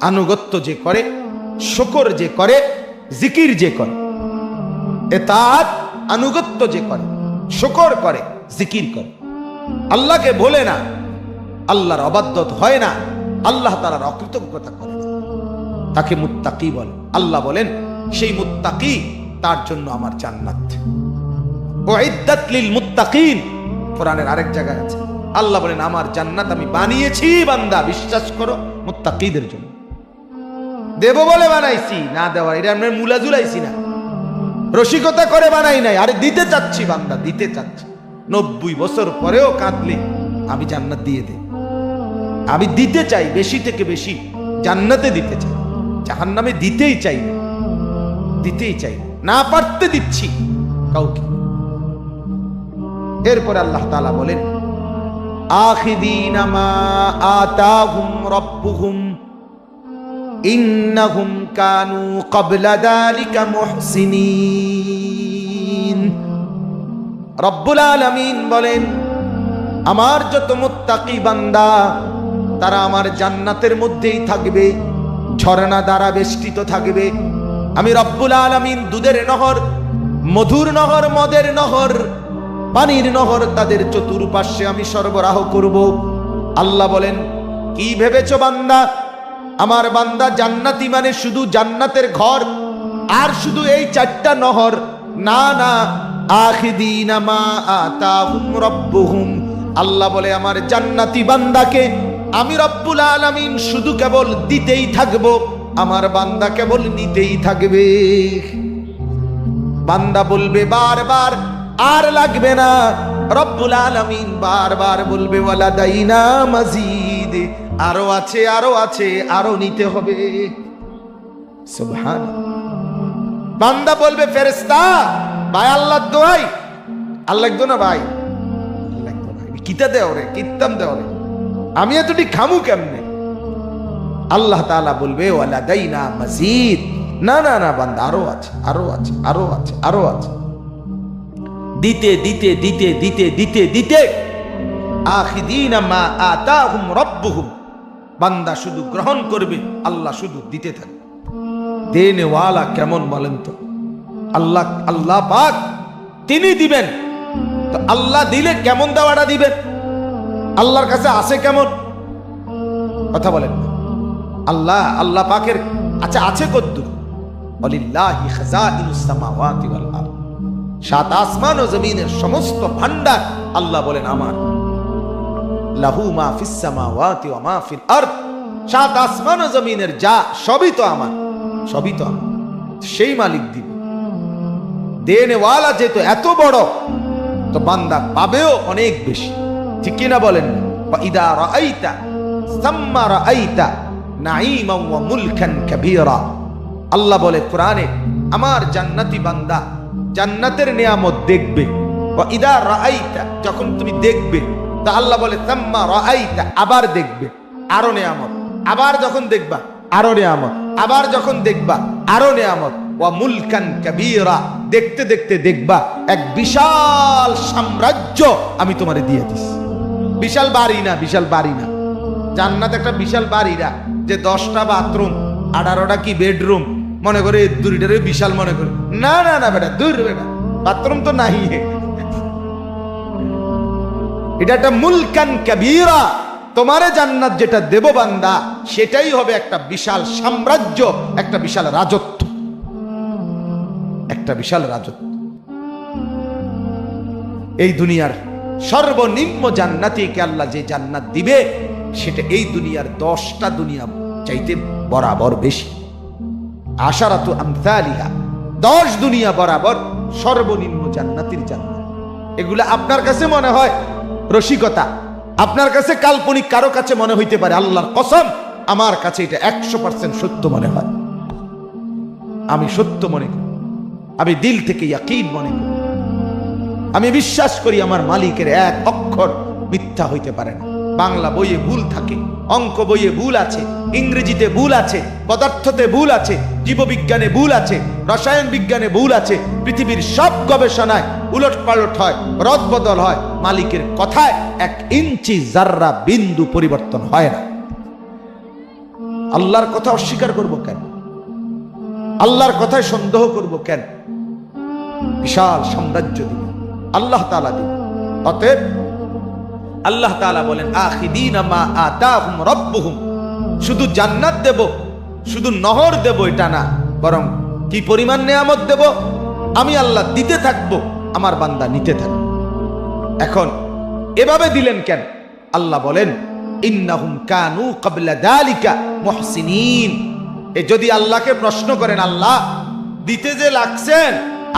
আনুগত্য যে করে, শুকর যে করে, জিকির যে করে, এতাত আনুগত্য যে করে, শুকর করে, জিকির করে, আল্লাহকে ভোলে না, আল্লাহর অবাধ্যত হয় না, আল্লাহ তাআলার অকৃতজ্ঞতা করে না, তাকে মুত্তাকি বলে। আল্লাহ বলেন সেই মুত্তাকি, তার জন্য আমার জান্নাত। উইদ্দাত লিল মুত্তাকিন, কোরআনের আরেক জায়গায় আছে। আল্লাহ বলেন আমার জান্নাত আমি বানিয়েছি বান্দা, বিশ্বাস করো, মুত্তাকিদের জন্য। দেব বলে বানাইছি, না দেওয়ার এটা আমরা মুলা ঝুলাইছি না, রসিকতা করে বানাই নাই, আরে দিতে চাচ্ছি বান্দা, দিতে চাচ্ছি। 90 বছর পরেও কাঁদলে আমি জান্নাত দিয়ে দেই, আমি দিতে চাই, বেশি থেকে বেশি জান্নাতে দিতে চাই, জাহান্নামে দিতেই চাই না, দিতেই চাই না, পারতে দিচ্ছি কাউকে। এরপর আল্লাহ তাআলা বলেন আখিদিনা মা আতাহুম রাব্বুহুম ইন্নাহুম কানু ক্বাবলা যালিকা মুহসিনিন। রব্বুল আলামিন বলেন আমার যত মুত্তাকি বান্দা, তারা আমার জান্নাতের মধ্যেই থাকবে, ঝর্ণা দ্বারা বেষ্টিত থাকবে। আমি রব্বুল আলামিন দুধের নহর, মধুর নহর, মদের নহর, পানির নহর তাদের চতুর্পার্শ্বে আমি সরবরাহ করব। আল্লাহ বলেন কি ভেবেছো বান্দা, আমার বান্দা জান্নাতি মানে শুধু জান্নাতের ঘর আর শুধু এই 4টা নহর? না না, আখিদিনা মা আতাহুম রাব্বুহুম, আল্লাহ বলে আমার জান্নাতি বান্দাকে আমি রব্বুল আলামিন শুধু কেবল দিতেই থাকবো, আমার বান্দা কেবল নিতেই থাকবে। বান্দা বলবে বারবার আর লাগবে না, রব্বুল আলামিন বারবার বলবে ওয়ালাদাইনা মাজিদ, আরো আছে, আরো আছে, আরো নিতে হবে। সুবহানাল্লাহ। বান্দা বলবে ফেরেশতা ভাই আল্লাহর দোহাই, আল্লাহ একদম না ভাই, কিতা দেও রে, কিতাম দেও রে, আমি এতটি খামু কেমনে? আল্লাহ তাআলা বলবে ওয়ালাদাইনা মাজিদ, না না না বান্দা আরো আছে, আরো আছে, আরো আছে, আরো আছে। দিতে দিতে দিতে দিতে দিতে দিতে আখিদিনা মা আতাহুম রাব্বুহুম, বান্দা শুধু গ্রহণ করবে, আল্লাহ শুধু দিতে থাকবে। দেনেওয়ালা কেমন বলেন তো? আল্লাহ, আল্লাহ পাক তিনি দিবেন। তো আল্লাহ দিলে কেমন দেওয়াটা দিবেন? আল্লাহর কাছে আছে কেমন? কথা বলেন। আল্লাহ, আল্লাহ পাকের আচ্ছা আছে কদ্দুর? ওয়ালিল্লাহি খাযাইনুস সামাওয়াতি ওয়াল আরদ, 7 আসমান ও জমিনের সমস্ত ভান্ডার আল্লাহ বলেন আমার। লাহু মা ফিস সামাওয়াতি ওয়া মা ফিল আরদ, 7 আসমান ও জমিনের যা সবই তো আমার, সবই তো আমার, সেই মালিক দিবে। দেনেওয়ালা যেহেতু এত বড়, তো বান্দা পাবেও অনেক বেশি, ঠিক কিনা বলেন? ইদা রাআইতা সাম্মা রাআইতা নাঈমান ওয়া মুলকান কাবীরা, আল্লাহ বলে কোরআনে আমার জান্নাতি বান্দা জান্নাতের নিয়ামত দেখবে। ওয়া ইদা রাআইতা, যখন তুমি দেখবে, তা আল্লাহ বলে সাম্মা রাআইতা, আবার দেখবে আরো নিয়ামত, আবার যখন দেখবা আরো নিয়ামত, আবার যখন দেখবা আরো নিয়ামত। ওয়া মুলকান কাবীরা, দেখতে দেখতে দেখবা এক বিশাল সাম্রাজ্য আমি তোমারে দিয়ে দিস। বিশাল বাড়ি না, বিশাল বাড়ি না, জান্নাত একটা বিশাল বাড়ি না যে 10টা বাথরুম 18টা কি বেডরুম মনে করে, দুইটারে বিশাল মনে করে, না না না বেটা, দূর বেটা, বাথরুম তো নাই। এটা একটা মুলকান কাবীরা, তোমারে জান্নাত যেটা দেব বান্দা, সেটাই হবে একটা বিশাল সাম্রাজ্য, একটা বিশাল রাজত্ব, একটা বিশাল রাজত্ব। এই দুনিয়ার সর্বনিম্ন জান্নাতীকে আল্লাহ যে জান্নাত দিবে, সেটা এই দুনিয়ার 10টা দুনিয়া চাইতে বরাবর বেশি। আশারাতু আমসালিহা, 10 দুনিয়া বরাবর সর্বনিম্ন জান্নাতের জান্নাত। এগুলা আপনার কাছে মনে হয় রসিকতা, আপনার কাছে কাল্পনিক, কারো কাছে মনে হইতে পারে আল্লাহর কসম আমার কাছে এটা 100% সত্য মনে হয়। আমি সত্য মনে করি, আমি দিল থেকে ইয়াকিন মনে করি, আমি বিশ্বাস করি আমার মালিকের এক অক্ষর মিথ্যা হইতে পারে না। বাংলা বইয়ে ভুল থাকে, অঙ্ক বইয়ে ভুল আছে, ইংরেজিতে ভুল আছে, পদার্থতে ভুল আছে, জীববিজ্ঞানে ভুল আছে, রসায়ন বিজ্ঞানে ভুল আছে, পৃথিবীর সব গবেষণায় উলট পালট হয়, রদবদল হয়, মালিকের কথায় 1 ইঞ্চি জাররা বিন্দু পরিবর্তন হয় না। আল্লাহর কথা অস্বীকার করব কেন? আল্লাহর কথায় সন্দেহ করব কেন? বিশাল সাম্রাজ্য দিবেন আল্লাহ তাআলা দিবেন। অতএব আল্লাহ তাআলা বলেন আখিদিনা মা আতাহুম রাব্বুহুম, শুধু জান্নাত দেব, শুধু নহর দেব এটা না, বরং কি পরিমাণ নিয়ামত দেব আমি আল্লাহ দিতে থাকবো, আমার বান্দা নিতে থাকবে। এখন এভাবে দিলেন কেন? আল্লাহ বলেন ইন্নাহুম কানু ক্বাবলা যালিকা মুহসিনিন। এ যদি আল্লাহকে প্রশ্ন করেন, আল্লাহ দিতে যে লাগছেন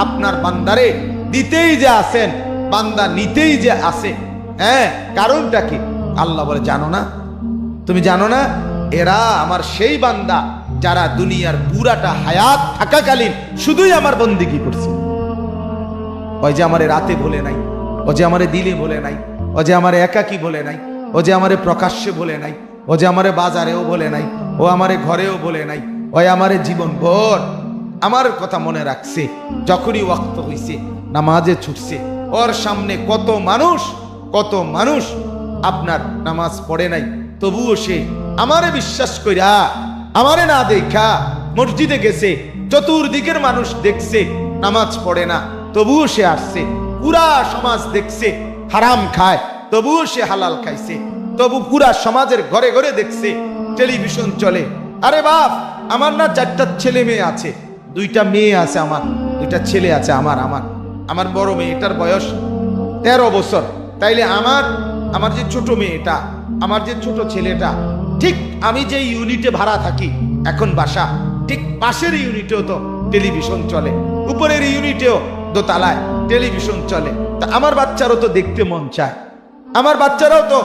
আপনার বান্দারে, দিতেই যে আছেন, বান্দা নিতেই যে আছে, হ্যাঁ কারণটা কি? আল্লাহ বলে জানো না? তুমি জানো না? এরা আমার সেই বান্দা যারা দুনিয়ার পুরাটা হায়াত থাকাকালীন শুধুই আমার বন্দিগি করছে। ওই যে আমারে রাতে বলে নাই, ও যে আমারে দিলে বলে নাই, ও যে আমারে একাকী বলে নাই, ও যে আমারে প্রকাশ্যে বলে নাই, ও যে আমারে বাজারেও বলে নাই, ও আমারে ঘরেও বলে নাই, ওই আমারে জীবন ভর আমার কথা মনে রাখছে। যখনই ওয়াক্ত হইছে নামাজে ছুটছে, ওর সামনে কত মানুষ আপনার নামাজ পড়ে নাই, তবুও সে আমারে বিশ্বাস কইরা আমারে না দেখা মসজিদে গেছে, চতুর্দিকের মানুষ দেখছে নামাজ পড়ে না, তবুও সে আসছে। পুরা সমাজ দেখছে হারাম খায়, তবুও সে হালাল খাইছে। তবু পুরা সমাজের ঘরে ঘরে দেখছে টেলিভিশন চলে। আরে বাপ, আমার না 4টা ছেলে মেয়ে আছে, 2টা মেয়ে আছে, আমার 2টা ছেলে আছে, আমার বড় মেয়েটার বয়স 13 বছর। তাইলে আমার যে ছোট মেয়েটা, আমার যে ছোট ছেলেটা, ঠিক আমি যে ইউনিটে ভাড়া থাকি এখন বাসা, ঠিক পাশের ইউনিটেও তো টেলিভিশন চলে, উপরের ইউনিটেও দোতলায় টেলিভিশন চলে। তা আমার বাচ্চারও তো দেখতে মন চায়, আমার বাচ্চারাও তো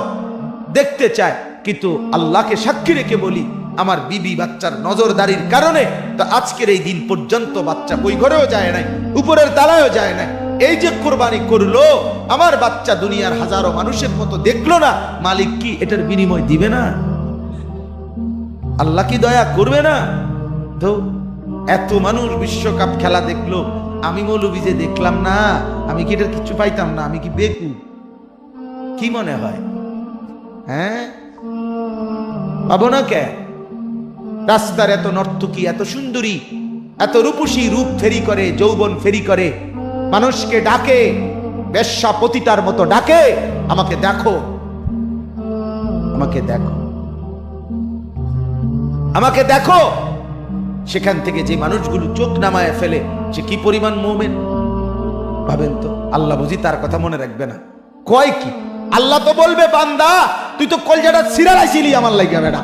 দেখতে চায়, কিন্তু আল্লাহকে সাক্ষী রেখে বলি আমার বিবি বাচ্চার নজরদারির কারণে তো আজকের এই দিন পর্যন্ত বাচ্চা ওই ঘরেও যায় নাই, উপরের তালায়ও যায় নাই। এই যে কোরবানি করলো আমার বাচ্চা দুনিয়ার হাজারো মানুষের মতো দেখলো না, মালিক কি এটার বিনিময় দিবে না? আল্লাহ কি দয়া করবে না? তো এত মানুষ বিশ্বকাপ খেলা দেখলো, আমি মৌলবি যে দেখলাম না, আমি কি এটার কিছু পাইতাম না? আমি কি বেকু? কি মনে হয়? হ্যাঁ পাবো না কে? রাস্তার এত নর্তকী, এত সুন্দরী, এত রূপসী, রূপ ফেরি করে, যৌবন ফেরি করে, মানুষকে ডাকে, বেশ্যা পতিতার মতো ডাকে, আমাকে দেখো, আমাকে দেখো, আমাকে দেখো। সেখান থেকে যে মানুষগুলো চোখ নামায় ফেলে, সে কি পরিমাণ মুমিন ভাবেন তো। আল্লাহ বুঝি তার কথা মনে রাখবে না? কয় কি? আল্লাহ তো বলবে বান্দা তুই তো কলজাটা ছিঁড়া লাইছিলি আমার লাগা বেটা।